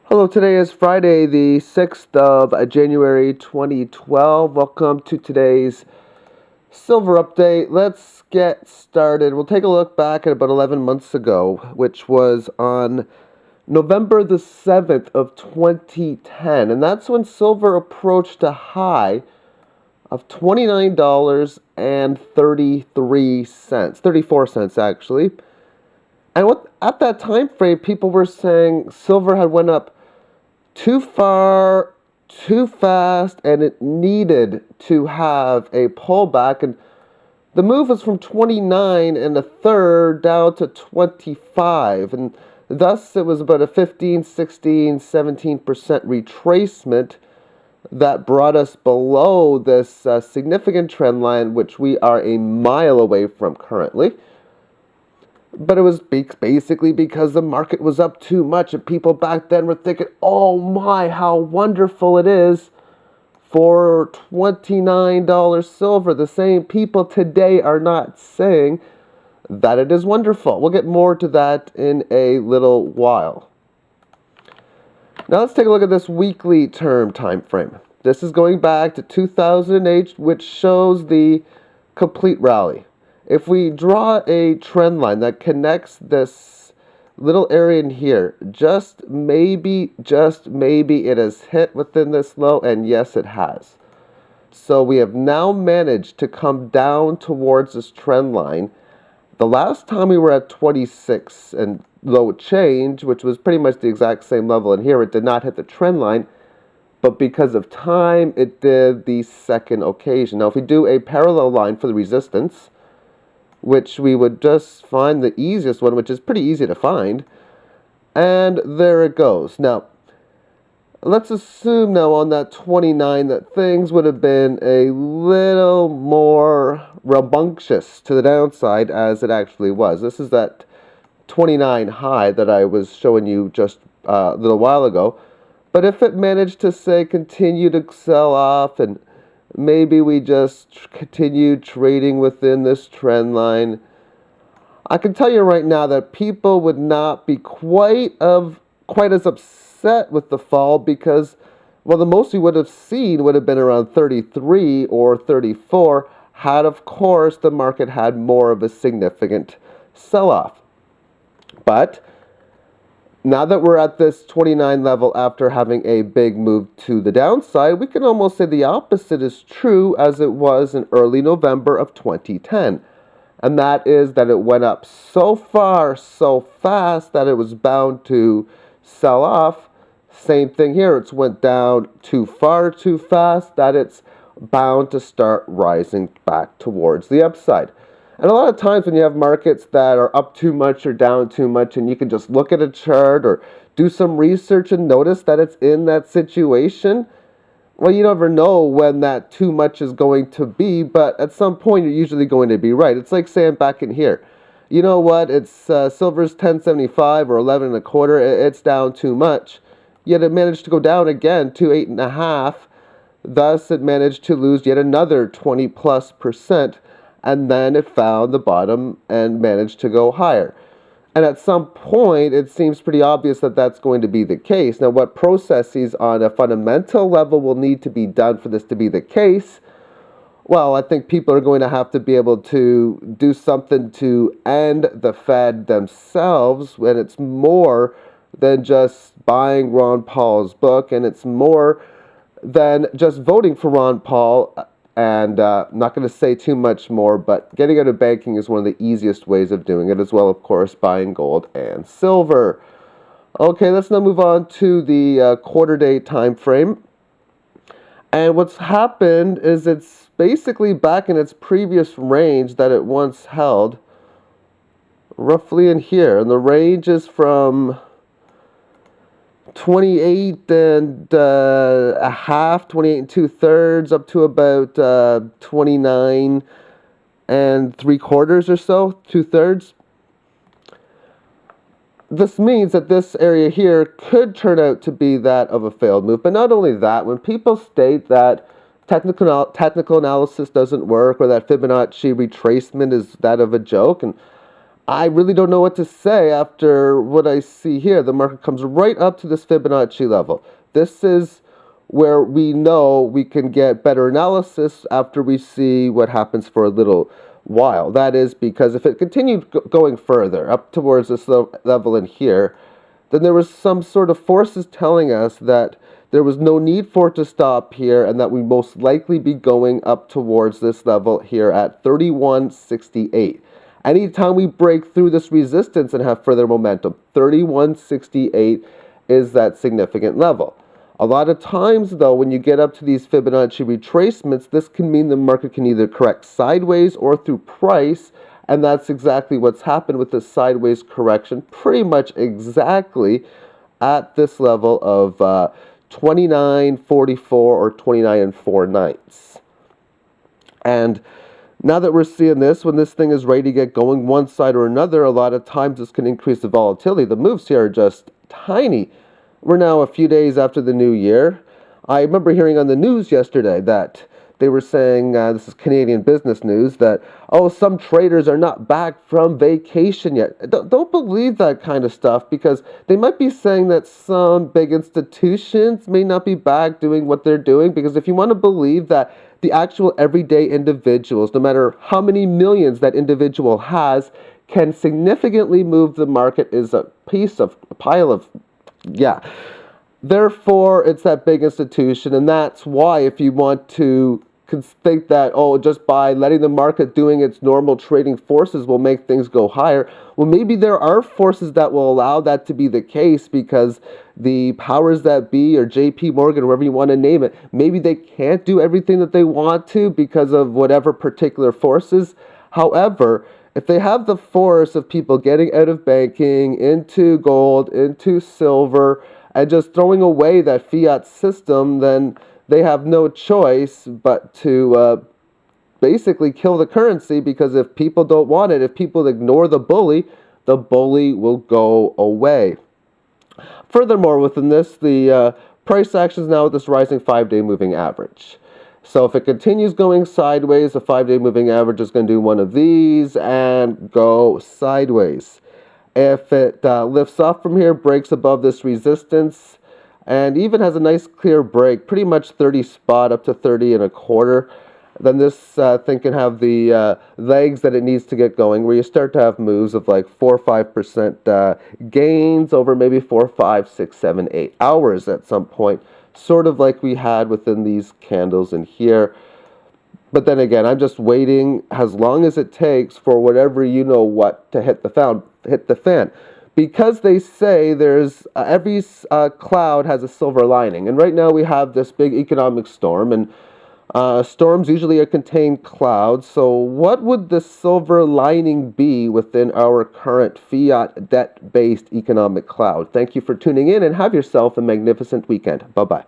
Hello, today is Friday, the 6th of January 2012. Welcome to today's silver update. Let's get started. We'll take a look back at about 11 months ago, which was on November the 7th of 2010. And that's when silver approached a high of $29.33, 34 cents actually. And at that time frame, people were saying silver had went up too far, too fast, and it needed to have a pullback. And the move was from 29 and a third down to 25. And thus it was about a 15, 16, 17% retracement that brought us below this significant trend line, which we are a mile away from currently. But it was basically because the market was up too much, and people back then were thinking, oh my, how wonderful it is for $29 silver. The same people today are not saying that it is wonderful. We'll get more to that in a little while. Now let's take a look at this weekly term time frame. This is going back to 2008, which shows the complete rally. If we draw a trend line that connects this little area in here, just maybe it has hit within this low, and yes, it has. So we have now managed to come down towards this trend line. The last time we were at 26 and low change, which was pretty much the exact same level in here, it did not hit the trend line, but because of time, it did the second occasion. Now, if we do a parallel line for the resistance, which we would just find the easiest one, which is pretty easy to find. And there it goes. Now, let's assume now on that 29 that things would have been a little more rambunctious to the downside as it actually was. This is that 29 high that I was showing you just a little while ago. But if it managed to, say, continue to sell off, and maybe we just continue trading within this trend line, I can tell you right now that people would not be quite as upset with the fall, because, well, the most we would have seen would have been around 33 or 34 had, of course, the market had more of a significant sell-off. But now that we're at this 29 level after having a big move to the downside, we can almost say the opposite is true as it was in early November of 2010. And that is that it went up so far, so fast that it was bound to sell off. Same thing here. It's went down too far, too fast that it's bound to start rising back towards the upside. And a lot of times when you have markets that are up too much or down too much, and you can just look at a chart or do some research and notice that it's in that situation, well, you never know when that too much is going to be, but at some point you're usually going to be right. It's like saying back in here, you know what, it's silver's 1075 or 11 and a quarter, it's down too much, yet it managed to go down again to 8.5, thus it managed to lose yet another 20+%. And then it found the bottom and managed to go higher. And at some point, it seems pretty obvious that that's going to be the case. Now, what processes on a fundamental level will need to be done for this to be the case? Well, I think people are going to have to be able to do something to end the Fed themselves, and it's more than just buying Ron Paul's book, and it's more than just voting for Ron Paul. And not going to say too much more, but getting out of banking is one of the easiest ways of doing it, as well, of course, buying gold and silver. Okay, let's now move on to the quarter-day time frame. And what's happened is it's basically back in its previous range that it once held, roughly in here. And the range is from 28 and a half, 28 and 2/3, up to about 29 and 3/4 or so, 2/3. This means that this area here could turn out to be that of a failed move. But not only that, when people state that technical analysis doesn't work, or that Fibonacci retracement is that of a joke, and I really don't know what to say after what I see here. The market comes right up to this Fibonacci level. This is where we know we can get better analysis after we see what happens for a little while. That is because if it continued going further up towards this level in here, then there was some sort of forces telling us that there was no need for it to stop here and that we most likely be going up towards this level here at 3168. Anytime we break through this resistance and have further momentum, 3168 is that significant level. A lot of times, though, when you get up to these Fibonacci retracements, this can mean the market can either correct sideways or through price, and that's exactly what's happened with this sideways correction, pretty much exactly at this level of 29.44 or 29 4/9. And now that we're seeing this, when this thing is ready to get going one side or another, a lot of times this can increase the volatility. The moves here are just tiny. We're now a few days after the new year. I remember hearing on the news yesterday that they were saying, this is Canadian business news, that, oh, some traders are not back from vacation yet. Don't believe that kind of stuff, because they might be saying that some big institutions may not be back doing what they're doing, because if you want to believe that the actual everyday individuals, no matter how many millions that individual has, can significantly move the market is a pile of, yeah. Therefore, it's that big institution, and that's why if you want to think that, oh, just by letting the market doing its normal trading forces will make things go higher, well, maybe there are forces that will allow that to be the case, because the powers that be, or JP Morgan, or whatever you want to name it, maybe they can't do everything that they want to because of whatever particular forces. However, if they have the force of people getting out of banking, into gold, into silver, and just throwing away that fiat system, then they have no choice but to basically kill the currency, because if people don't want it, if people ignore the bully will go away. Furthermore, within this, the price action is now with this rising 5-day moving average. So if it continues going sideways, the 5-day moving average is going to do one of these and go sideways. If it lifts off from here, breaks above this resistance, and even has a nice clear break, pretty much 30 spot up to 30 1/4, then this thing can have the legs that it needs to get going, where you start to have moves of like 4 or 5% gains over maybe 4, 5, 6, 7, 8 hours at some point, sort of like we had within these candles in here. But then again, I'm just waiting as long as it takes for whatever you know what to hit the fan. Because they say there's every cloud has a silver lining. And right now we have this big economic storm, and storms usually contain clouds. So what would the silver lining be within our current fiat debt-based economic cloud? Thank you for tuning in, and have yourself a magnificent weekend. Bye-bye.